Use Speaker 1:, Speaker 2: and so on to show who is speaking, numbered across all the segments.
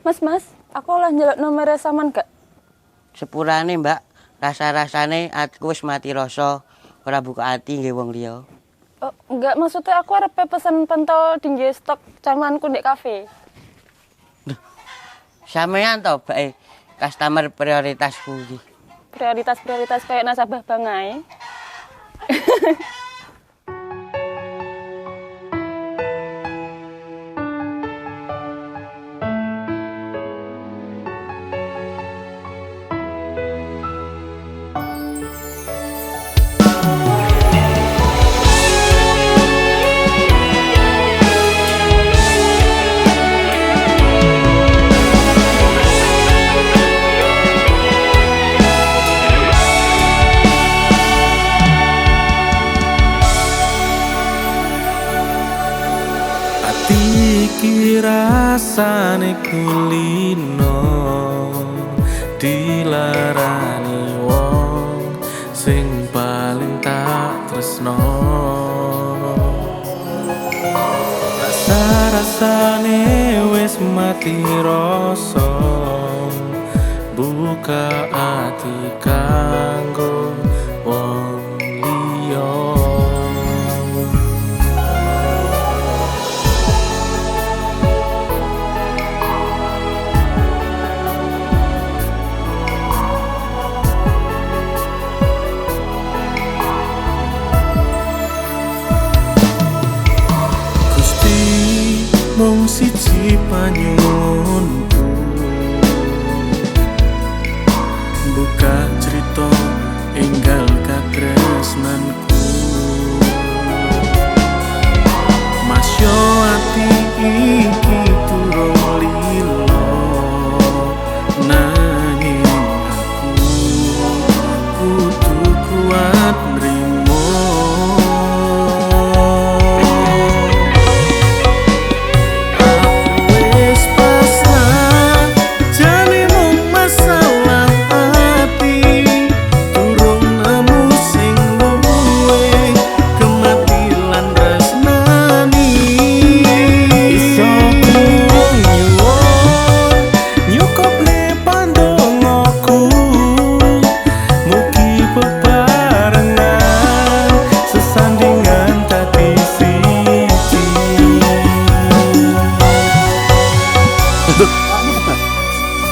Speaker 1: Mas, aku lah njaluk nomere sampean gak?
Speaker 2: Sepurane, Mbak. Rasa-rasane atiku wis mati rasa, ora buka ati nggih wong liya.
Speaker 1: Oh, enggak, maksudnya aku arep pesen pentol tinggi stok camanku ndek kafe.
Speaker 2: Sampeyan to, Mbak, customer prioritasku iki.
Speaker 1: Prioritas kayak nasabah bank ae.
Speaker 3: Iki rasane kulino dilarani wong sing paling tak tresno. Rasa-rasane wis mati rasa, buka ati kanggo wong liya. Mung siji panyuwunku, buka cerita enggal katresnanku. Masyo ati iki turung lilo, nanging aku kudu kuat nrimo.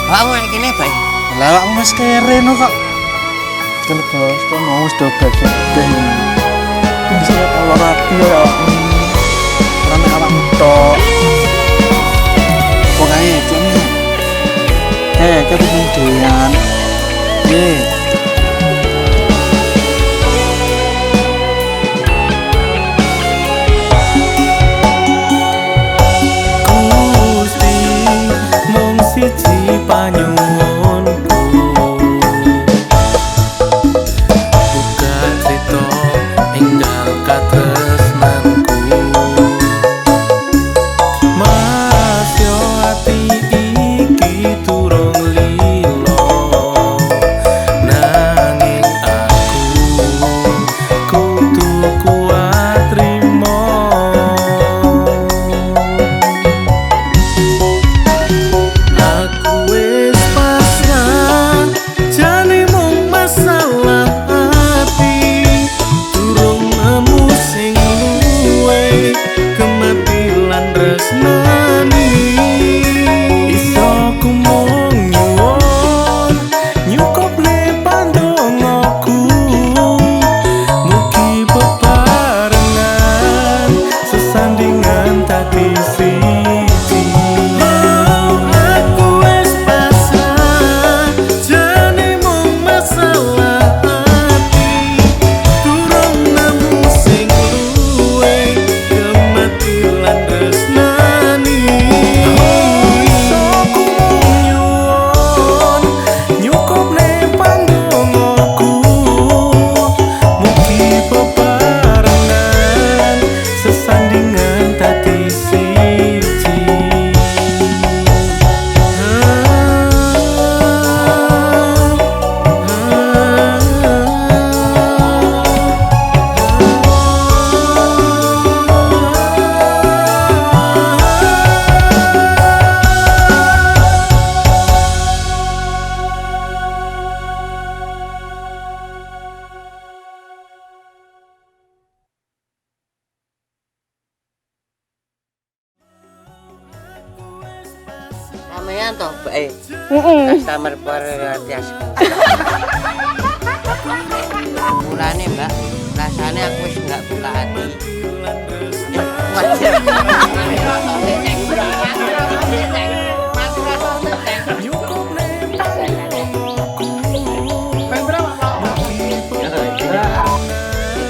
Speaker 2: Awakmu nek kene, Pak.
Speaker 4: Lah awakmu wis keren kok. Kelebos to mau wis do bageng. Bisa kalau rapi ya. Rame awakmu tok. Wong ae jenenge. Ketemu dean.
Speaker 3: Siji panyuwunku, buka cerita enggal katresnanku. Masyo ati iki turung lilo, nanging aku kudu kuat trimo. Sesandingan tadi siji.
Speaker 2: jenengan toh, Mbak. Customer prioritas. Sepurane, Mbak. Rasane aku wis enggak buka hati.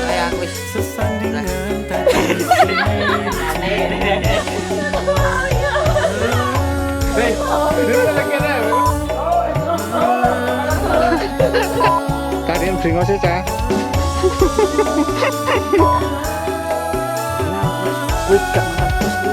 Speaker 2: Kayak aku wis
Speaker 3: Sesandingan tadi
Speaker 4: Kalian bingung sih, Cah. Wih, gak makan terus, Bu.